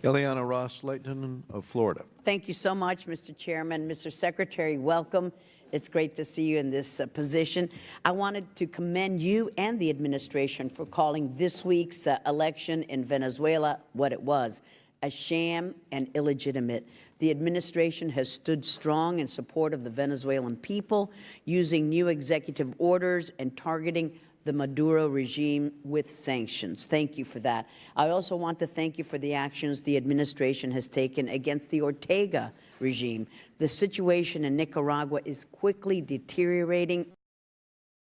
Ileana Ros-Lehtinen of Florida. Thank you so much, Mr. Chairman. Mr. Secretary, welcome. It's great to see you in this position. I wanted to commend you and the administration for calling this week's election in Venezuela what it was, a sham and illegitimate. The administration has stood strong in support of the Venezuelan people, using new executive orders and targeting the Maduro regime with sanctions. Thank you for that. I also want to thank you for the actions the administration has taken against the Ortega regime. The situation in Nicaragua is quickly deteriorating.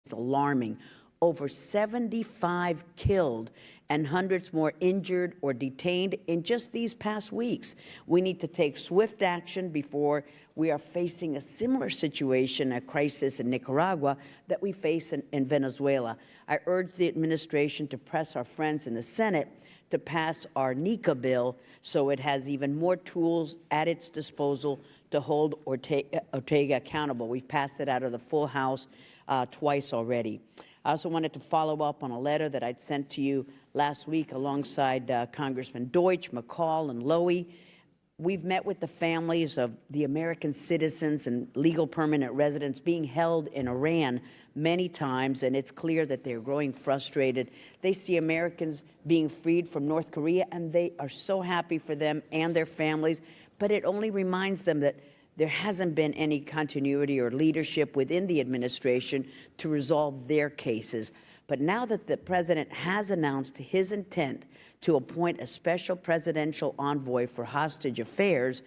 It's alarming. Over 75 killed and hundreds more injured or detained in just these past weeks. We need to take swift action before we are facing a similar situation, a crisis in Nicaragua that we face in Venezuela. I urge the administration to press our friends in the Senate to pass our NICA bill so it has even more tools at its disposal to hold Ortega accountable. We've passed it out of the full House twice already. I also wanted to follow up on a letter that I'd sent to you last week alongside Congressman Deutsch, McCall, and Lowy. We've met with the families of the American citizens and legal permanent residents being held in Iran many times, and it's clear that they're growing frustrated. They see Americans being freed from North Korea, and they are so happy for them and their families, but it only reminds them that there hasn't been any continuity or leadership within the administration to resolve their cases. But now that the president has announced his intent to appoint a special presidential envoy for hostage affairs,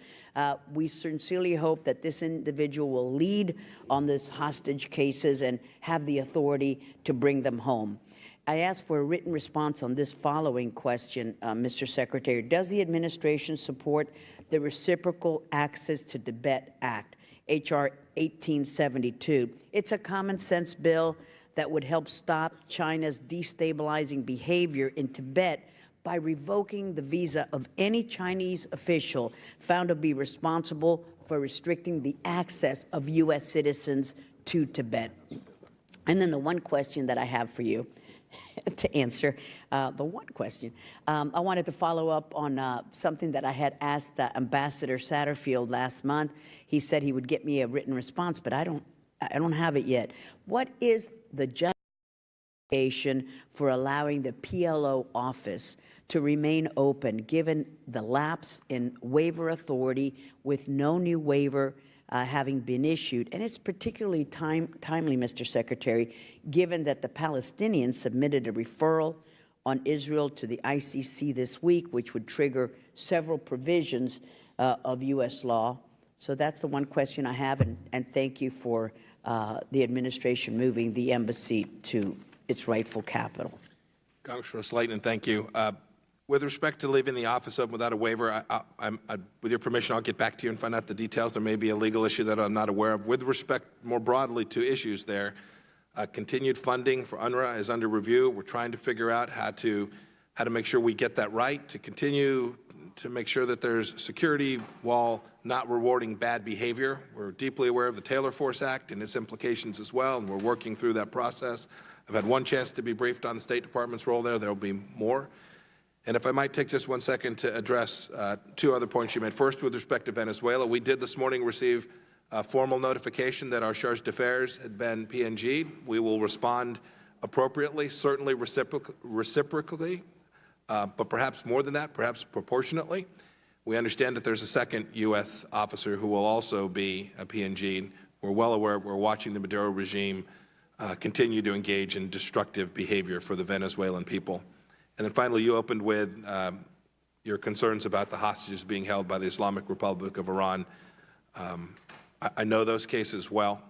we sincerely hope that this individual will lead on this hostage cases and have the authority to bring them home. I ask for a written response on this following question, Mr. Secretary. Does the administration support the Reciprocal Access to Tibet Act, H.R. 1872? It's a common-sense bill that would help stop China's destabilizing behavior in Tibet by revoking the visa of any Chinese official found to be responsible for restricting the access of U.S. citizens to Tibet. And then the one question that I have for you to answer, I wanted to follow up on something that I had asked Ambassador Satterfield last month. He said he would get me a written response, but I don't have it yet. What is the justification for allowing the PLO office to remain open, given the lapse in waiver authority with no new waiver having been issued? And it's particularly timely, Mr. Secretary, given that the Palestinians submitted a referral on Israel to the ICC this week, which would trigger several provisions of U.S. law. So that's the one question I have, and thank you for the administration moving the embassy to its rightful capital. Congressman Ros-Lehtinen, thank you. With respect to leaving the office open without a waiver, with your permission, I'll get back to you and find out the details. There may be a legal issue that I'm not aware of. With respect more broadly to issues there, continued funding for UNRWA is under review. We're trying to figure out how to make sure we get that right, to continue to make sure that there's security while not rewarding bad behavior. We're deeply aware of the Taylor Force Act and its implications as well, and we're working through that process. I've had one chance to be briefed on the State Department's role there. There will be more. And if I might take just 1 second to address two other points you made. First, with respect to Venezuela, we did this morning receive a formal notification that our charge d'affaires had been PNG'd. We will respond appropriately, certainly reciprocally, but perhaps more than that, perhaps proportionately. We understand that there's a second U.S. officer who will also be a PNG. We're well aware, we're watching the Maduro regime continue to engage in destructive behavior for the Venezuelan people. And then finally, you opened with your concerns about the hostages being held by the Islamic Republic of Iran. I know those cases well.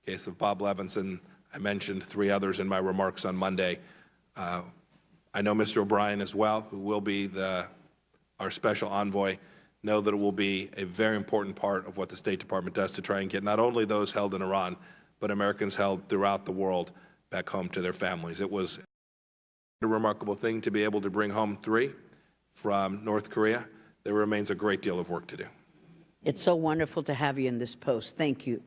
The case of Bob Levinson, I mentioned 3 others in my remarks on Monday. I know Mr. O'Brien as well, who will be our special envoy. Know that it will be a very important part of what the State Department does to try and get not only those held in Iran, but Americans held throughout the world back home to their families. It was a remarkable thing to be able to bring home 3 from North Korea. There remains a great deal of work to do. It's so wonderful to have you in this post. Thank you.